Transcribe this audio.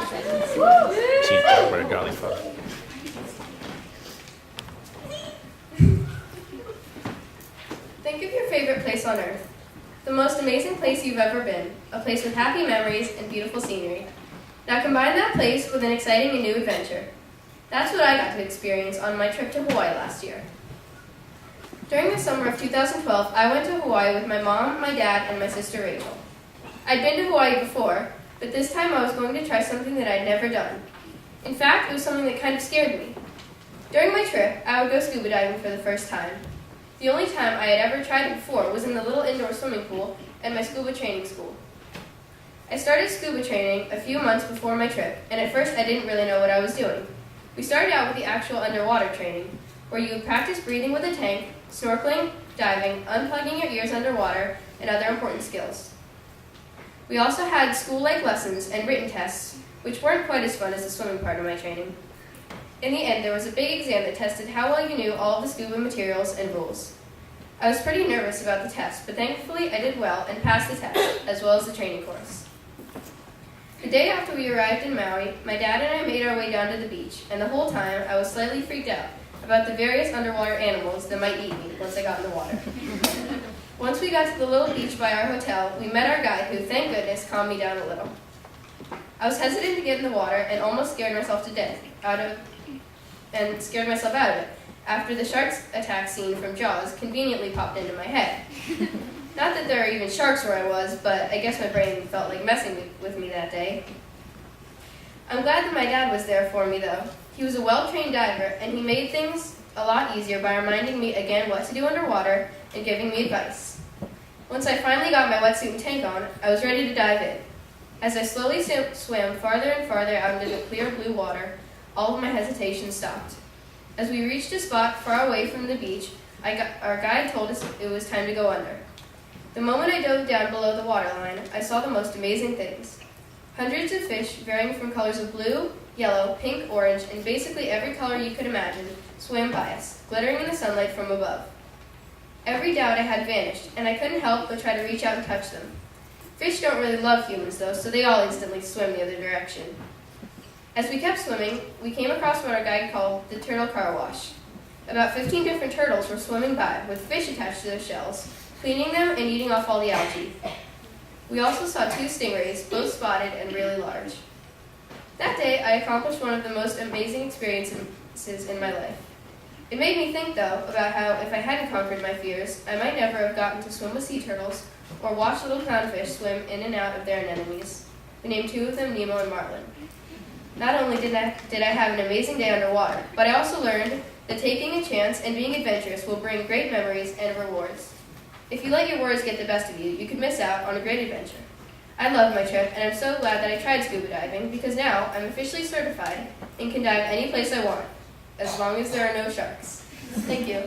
Cheese for a jolly fuck. Think of your favorite place on earth. The most amazing place you've ever been. A place with happy memories and beautiful scenery. Now combine that place with an exciting and new adventure. That's what I got to experience on my trip to Hawaii last year. During the summer of 2012, I went to Hawaii with my mom, my dad, and my sister Rachel. I'd been to Hawaii before, but this time I was going to try something that I'd never done. In fact, it was something that kind of scared me. During my trip, I would go scuba diving for the first time. The only time I had ever tried it before was in the little indoor swimming pool at my scuba training school. I started scuba training a few months before my trip, and at first I didn't really know what I was doing. We started out with the actual underwater training, where you would practice breathing with a tank, snorkeling, diving, unplugging your ears underwater, and other important skills. We also had school-like lessons and written tests, which weren't quite as fun as the swimming part of my training. In the end, there was a big exam that tested how well you knew all of the scuba materials and rules. I was pretty nervous about the test, but thankfully I did well and passed the test, as well as the training course. The day after we arrived in Maui, my dad and I made our way down to the beach, and the whole time I was slightly freaked out about the various underwater animals that might eat me once I got in the water. Once we got to the little beach by our hotel, we met our guide who, thank goodness, calmed me down a little. I was hesitant to get in the water and almost scared myself out of it after the shark attack scene from Jaws conveniently popped into my head. Not that there are even sharks where I was, but I guess my brain felt like messing with me that day. I'm glad that my dad was there for me, though. He was a well-trained diver, and he made things a lot easier by reminding me again what to do underwater and giving me advice. Once I finally got my wetsuit and tank on, I was ready to dive in. As I slowly swam farther and farther out into the clear blue water, all of my hesitation stopped. As we reached a spot far away from the beach, our guide told us it was time to go under. The moment I dove down below the waterline, I saw the most amazing things. Hundreds of fish varying from colors of blue, yellow, pink, orange, and basically every color you could imagine swam by us, glittering in the sunlight from above. Every doubt I had vanished, and I couldn't help but try to reach out and touch them. Fish don't really love humans, though, so they all instantly swim the other direction. As we kept swimming, we came across what our guide called the turtle car wash. About 15 different turtles were swimming by, with fish attached to their shells, cleaning them and eating off all the algae. We also saw 2 stingrays, both spotted and really large. That day, I accomplished one of the most amazing experiences in my life. It made me think, though, about how if I hadn't conquered my fears, I might never have gotten to swim with sea turtles or watch little clownfish swim in and out of their anemones. We named 2 of them Nemo and Marlin. Not only did I have an amazing day underwater, but I also learned that taking a chance and being adventurous will bring great memories and rewards. If you let your worries get the best of you, you could miss out on a great adventure. I love my trip, and I'm so glad that I tried scuba diving because now I'm officially certified and can dive any place I want, as long as there are no sharks. Thank you.